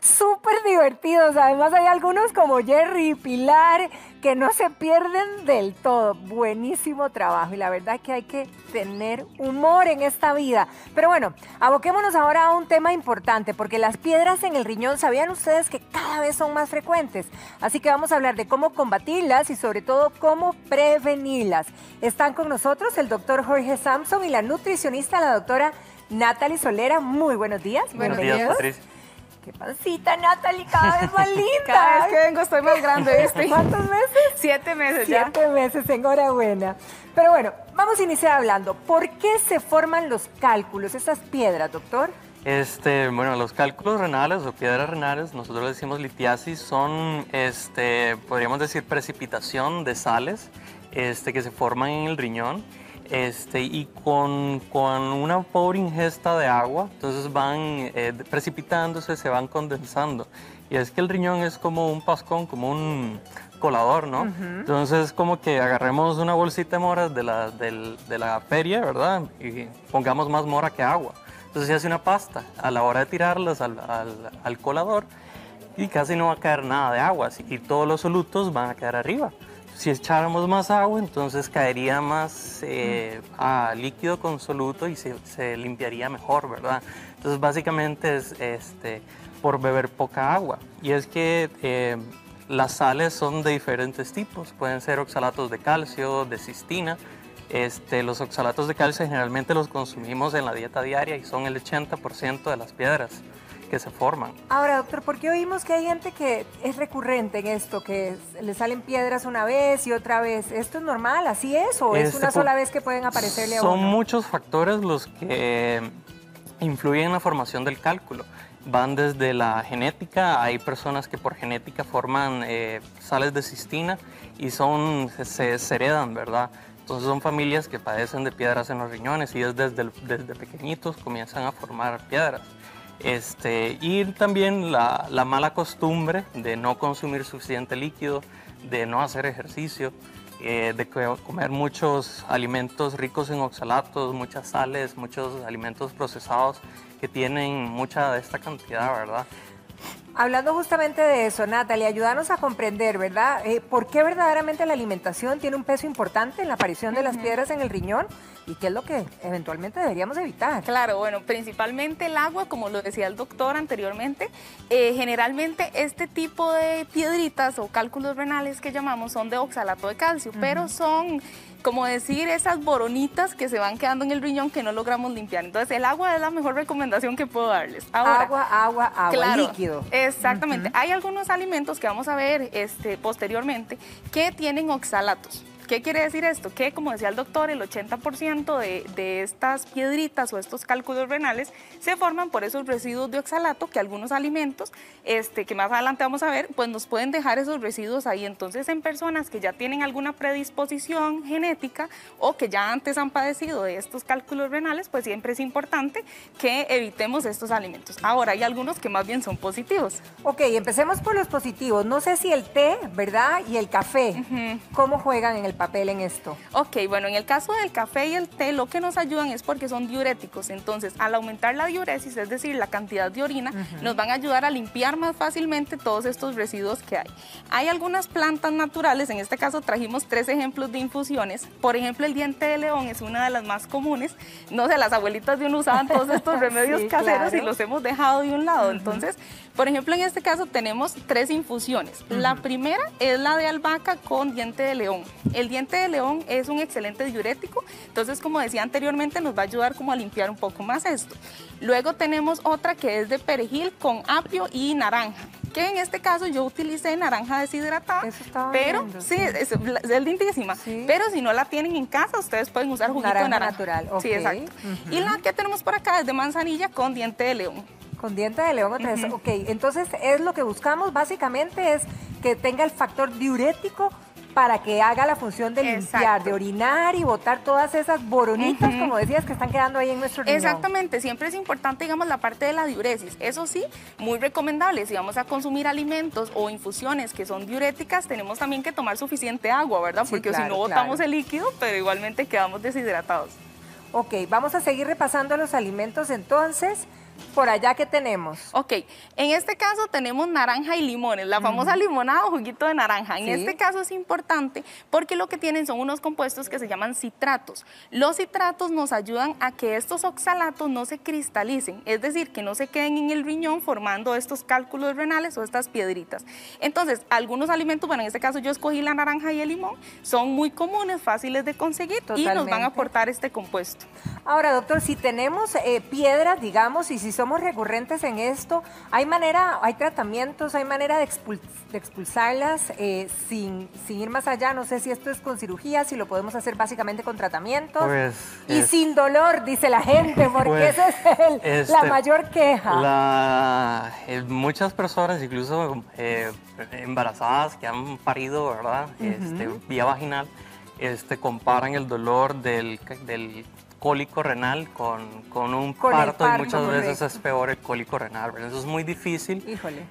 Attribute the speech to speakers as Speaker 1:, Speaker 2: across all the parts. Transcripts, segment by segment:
Speaker 1: Súper divertidos. Además hay algunos como Jerry y Pilar que no se pierden del todo. Buenísimo trabajo y la verdad que hay que tener humor en esta vida. Pero bueno, aboquémonos ahora a un tema importante porque las piedras en el riñón, ¿sabían ustedes que cada vez son más frecuentes? Así que vamos a hablar de cómo combatirlas y sobre todo cómo prevenirlas. Están con nosotros el doctor Jorge Samson y la nutricionista, la doctora Natalie Solera. Muy buenos días.
Speaker 2: Buenos días, Patricia.
Speaker 1: ¡Qué pancita, Natalie! Cada vez más linda.
Speaker 3: Cada vez que vengo estoy más grande, ¿viste?
Speaker 1: ¿Cuántos meses?
Speaker 3: 7 meses ya.
Speaker 1: 7 meses, enhorabuena. Pero bueno, vamos a iniciar hablando. ¿Por qué se forman los cálculos, esas piedras, doctor?
Speaker 2: Bueno, los cálculos renales o piedras renales, nosotros decimos litiasis, son, podríamos decir, precipitación de sales que se forman en el riñón. Y con una pobre ingesta de agua, entonces van precipitándose, se van condensando. Y es que el riñón es como un pascón, como un colador, ¿no? Entonces, como que agarremos una bolsita de moras de la feria, ¿verdad? Y pongamos más mora que agua. Entonces se hace una pasta. A la hora de tirarlas al colador, y casi no va a caer nada de agua, y todos los solutos van a quedar arriba. Si echáramos más agua, entonces caería más líquido con soluto y se limpiaría mejor, ¿verdad? Entonces, básicamente es por beber poca agua. Y es que las sales son de diferentes tipos. Pueden ser oxalatos de calcio, de cistina. Los oxalatos de calcio generalmente los consumimos en la dieta diaria y son el 80% de las piedras que se forman.
Speaker 1: Ahora, doctor, ¿por qué oímos que hay gente que es recurrente en esto, que le salen piedras una vez y otra vez? ¿Esto es normal? ¿Así es? ¿O es una sola vez que pueden aparecerle a uno?
Speaker 2: Son muchos factores los que influyen en la formación del cálculo. Van desde la genética, hay personas que por genética forman sales de cistina y se heredan, ¿verdad? Entonces son familias que padecen de piedras en los riñones y desde pequeñitos comienzan a formar piedras. Y también la mala costumbre de no consumir suficiente líquido, de no hacer ejercicio, de comer muchos alimentos ricos en oxalatos, muchas sales, muchos alimentos procesados que tienen mucha de esta cantidad, ¿verdad?
Speaker 1: Hablando justamente de eso, Natalie, ayúdanos a comprender, ¿verdad? ¿Por qué verdaderamente la alimentación tiene un peso importante en la aparición de las piedras en el riñón? ¿Y qué es lo que eventualmente deberíamos evitar?
Speaker 3: Claro, bueno, principalmente el agua, como lo decía el doctor anteriormente. Generalmente este tipo de piedritas o cálculos renales que llamamos son de oxalato de calcio, pero son, como decir, esas boronitas que se van quedando en el riñón que no logramos limpiar. Entonces el agua es la mejor recomendación que puedo darles. Ahora,
Speaker 1: agua, claro, líquido.
Speaker 3: Exactamente. Hay algunos alimentos que vamos a ver posteriormente que tienen oxalatos. ¿Qué quiere decir esto? Que, como decía el doctor, el 80% de estas piedritas o estos cálculos renales se forman por esos residuos de oxalato que algunos alimentos, que más adelante vamos a ver, pues nos pueden dejar esos residuos ahí. Entonces, en personas que ya tienen alguna predisposición genética o que ya antes han padecido de estos cálculos renales, pues siempre es importante que evitemos estos alimentos. Ahora, hay algunos que más bien son positivos.
Speaker 1: Ok, empecemos por los positivos. No sé si el té, ¿verdad? Y el café, ¿cómo juegan en el papel en esto?
Speaker 3: Ok, bueno, en el caso del café y el té, lo que nos ayudan es porque son diuréticos. Entonces, al aumentar la diuresis, es decir, la cantidad de orina, nos van a ayudar a limpiar más fácilmente todos estos residuos que hay. Hay algunas plantas naturales, en este caso trajimos 3 ejemplos de infusiones. Por ejemplo, el diente de león es una de las más comunes. No sé, las abuelitas de uno usaban todos estos remedios caseros y los hemos dejado de un lado. Entonces, por ejemplo, en este caso tenemos 3 infusiones. La primera es la de albahaca con diente de león. El diente de león es un excelente diurético, entonces, como decía anteriormente, nos va a ayudar como a limpiar un poco más esto. Luego tenemos otra que es de perejil con apio y naranja, que en este caso yo utilicé naranja deshidratada, pero sí, es lindísima. Sí. Pero si no la tienen en casa, ustedes pueden usar juguito de naranja
Speaker 1: natural. Okay.
Speaker 3: Sí, exacto. Y la que tenemos por acá es de manzanilla con diente de león.
Speaker 1: Con diente de león otra vez. Ok, entonces es lo que buscamos básicamente es que tenga el factor diurético para que haga la función de limpiar, de orinar y botar todas esas boronitas, como decías, que están quedando ahí en nuestro riñón.
Speaker 3: Exactamente, siempre es importante, digamos, la parte de la diuresis. Eso sí, muy recomendable, si vamos a consumir alimentos o infusiones que son diuréticas, tenemos también que tomar suficiente agua, ¿verdad?
Speaker 1: Sí,
Speaker 3: porque
Speaker 1: claro,
Speaker 3: si no botamos el líquido, pero igualmente quedamos deshidratados.
Speaker 1: Ok, vamos a seguir repasando los alimentos entonces. por allá que tenemos.
Speaker 3: Ok, en este caso tenemos naranja y limones, la famosa limonada o juguito de naranja. En este caso es importante porque lo que tienen son unos compuestos que se llaman citratos. Los citratos nos ayudan a que estos oxalatos no se cristalicen, es decir, que no se queden en el riñón formando estos cálculos renales o estas piedritas. Entonces, algunos alimentos, bueno, en este caso yo escogí la naranja y el limón, son muy comunes, fáciles de conseguir y nos van a aportar este compuesto.
Speaker 1: Ahora, doctor, si tenemos piedras, digamos, y si somos recurrentes en esto, ¿hay manera, hay tratamientos, hay manera de expulsarlas sin ir más allá? No sé si esto es con cirugía, si lo podemos hacer básicamente con tratamientos.
Speaker 2: Pues,
Speaker 1: y sin dolor, dice la gente, porque
Speaker 2: pues,
Speaker 1: esa es la mayor queja.
Speaker 2: Muchas personas, incluso embarazadas que han parido, ¿verdad? Vía vaginal, comparan el dolor del cólico renal con un parto y muchas veces es peor el cólico renal, ¿verdad? Eso es muy difícil.
Speaker 1: Híjole.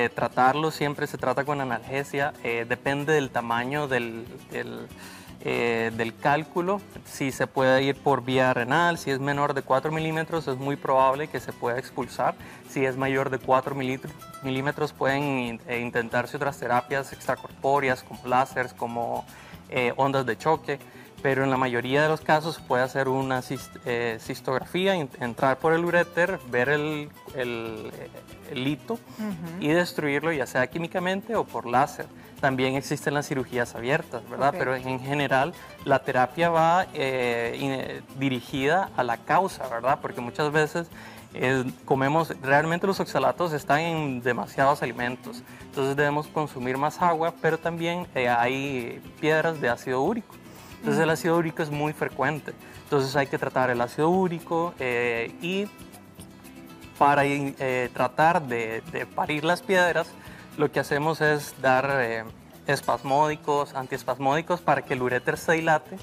Speaker 2: Tratarlo siempre se trata con analgesia, depende del tamaño del cálculo, si se puede ir por vía renal, si es menor de 4 milímetros es muy probable que se pueda expulsar, si es mayor de 4 milímetros pueden intentarse otras terapias extracorpóreas como láseres, como ondas de choque, pero en la mayoría de los casos puede hacer una cistografía, entrar por el uréter, ver el hito y destruirlo ya sea químicamente o por láser. También existen las cirugías abiertas, ¿verdad? Pero en general la terapia va dirigida a la causa, ¿verdad? Porque muchas veces realmente los oxalatos están en demasiados alimentos, entonces debemos consumir más agua, pero también hay piedras de ácido úrico. Entonces el ácido úrico es muy frecuente, entonces hay que tratar el ácido úrico y para tratar de parir las piedras, lo que hacemos es dar espasmódicos, antiespasmódicos para que el uréter se dilate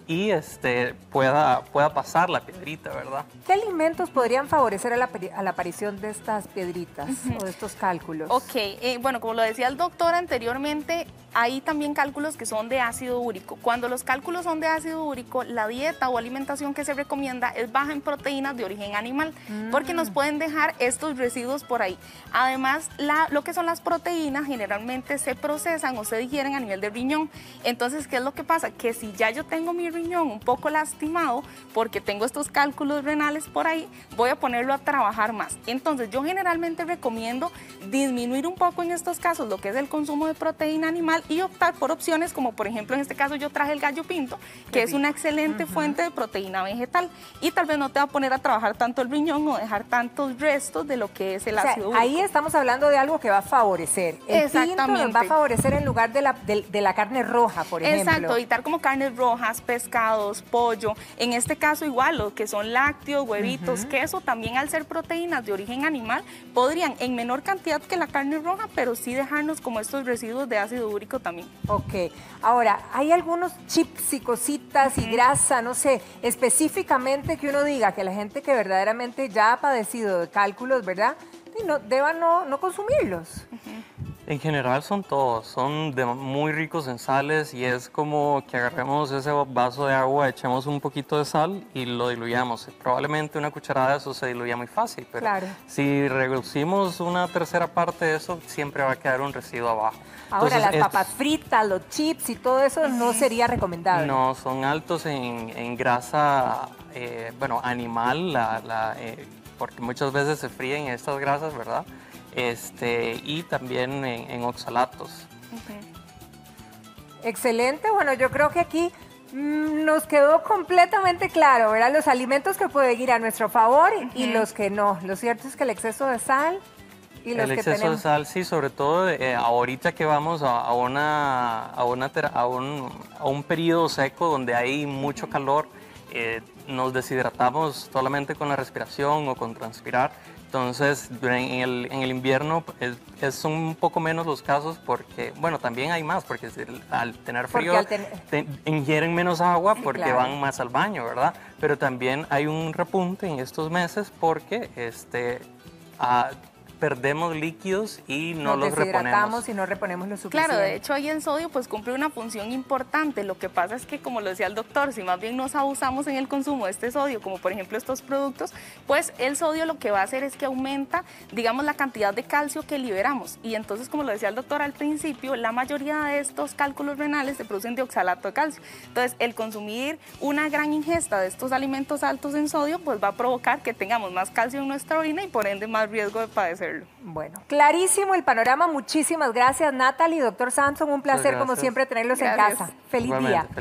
Speaker 2: y pueda pasar la piedrita, ¿verdad?
Speaker 1: ¿Qué alimentos podrían favorecer a la aparición de estas piedritas o de estos cálculos?
Speaker 3: Ok, bueno, como lo decía el doctor anteriormente, hay también cálculos que son de ácido úrico. Cuando los cálculos son de ácido úrico, la dieta o alimentación que se recomienda es baja en proteínas de origen animal, porque nos pueden dejar estos residuos por ahí. Además, lo que son las proteínas generalmente se procesan o se digieren a nivel del riñón. Entonces, ¿qué es lo que pasa? Que si ya yo tengo mi riñón un poco lastimado porque tengo estos cálculos renales por ahí, voy a ponerlo a trabajar más. Entonces, yo generalmente recomiendo disminuir un poco en estos casos lo que es el consumo de proteína animal y optar por opciones como, por ejemplo, en este caso yo traje el gallo pinto, que es una excelente fuente de proteína vegetal y tal vez no te va a poner a trabajar tanto el riñón o dejar tantos restos de lo que es el ácido úrico.
Speaker 1: Ahí estamos hablando de algo que va a favorecer. El pinto nos va a favorecer en lugar de la carne roja, por ejemplo.
Speaker 3: Exacto, evitar como carnes rojas, pescados, pollo. En este caso igual, lo que son lácteos, huevitos, queso, también al ser proteínas de origen animal, podrían en menor cantidad que la carne roja, pero sí dejarnos como estos residuos de ácido úrico también.
Speaker 1: Ok, ahora, hay algunos chips y cositas y grasa, no sé, específicamente que uno diga que la gente que verdaderamente ya ha padecido de cálculos, ¿verdad? Deba no consumirlos.
Speaker 2: En general son todos, son muy ricos en sales y es como que agarremos ese vaso de agua, echemos un poquito de sal y lo diluyamos. Probablemente una cucharada de eso se diluya muy fácil, pero si reducimos una tercera parte de eso, siempre va a quedar un residuo abajo.
Speaker 1: Ahora, las papas fritas, los chips y todo eso no sería recomendable.
Speaker 2: No, son altos en grasa, animal, porque muchas veces se fríen estas grasas, ¿verdad? Y también en oxalatos.
Speaker 1: Excelente, bueno, yo creo que aquí nos quedó completamente claro, ¿verdad? Los alimentos que pueden ir a nuestro favor y los que no. Lo cierto es que el exceso de sal y los que tenemos. El exceso
Speaker 2: de sal, sí, sobre todo ahorita que vamos a un periodo seco donde hay mucho calor, nos deshidratamos solamente con la respiración o con transpirar. Entonces, en el invierno son un poco menos los casos porque, bueno, también hay más, porque al tener frío ingieren menos agua porque van más al baño, ¿verdad? Pero también hay un repunte en estos meses porque perdemos líquidos y no los
Speaker 1: deshidratamos
Speaker 2: reponemos.
Speaker 1: y no reponemos lo suficiente.
Speaker 3: Claro, de hecho ahí el sodio pues cumple una función importante. Lo que pasa es que, como lo decía el doctor, si más bien nos abusamos en el consumo de este sodio, como por ejemplo estos productos, pues el sodio lo que va a hacer es que aumenta, digamos, la cantidad de calcio que liberamos. Y entonces, como lo decía el doctor al principio, la mayoría de estos cálculos renales se producen de oxalato de calcio. Entonces, el consumir una gran ingesta de estos alimentos altos en sodio, pues va a provocar que tengamos más calcio en nuestra orina y por ende más riesgo de padecerlo.
Speaker 1: Bueno, clarísimo el panorama. Muchísimas gracias, Natalie, doctor Samson. Un placer, como
Speaker 2: gracias.
Speaker 1: siempre, tenerlos en
Speaker 3: Gracias.
Speaker 1: casa. Feliz
Speaker 2: Igualmente,
Speaker 1: día.
Speaker 2: feliz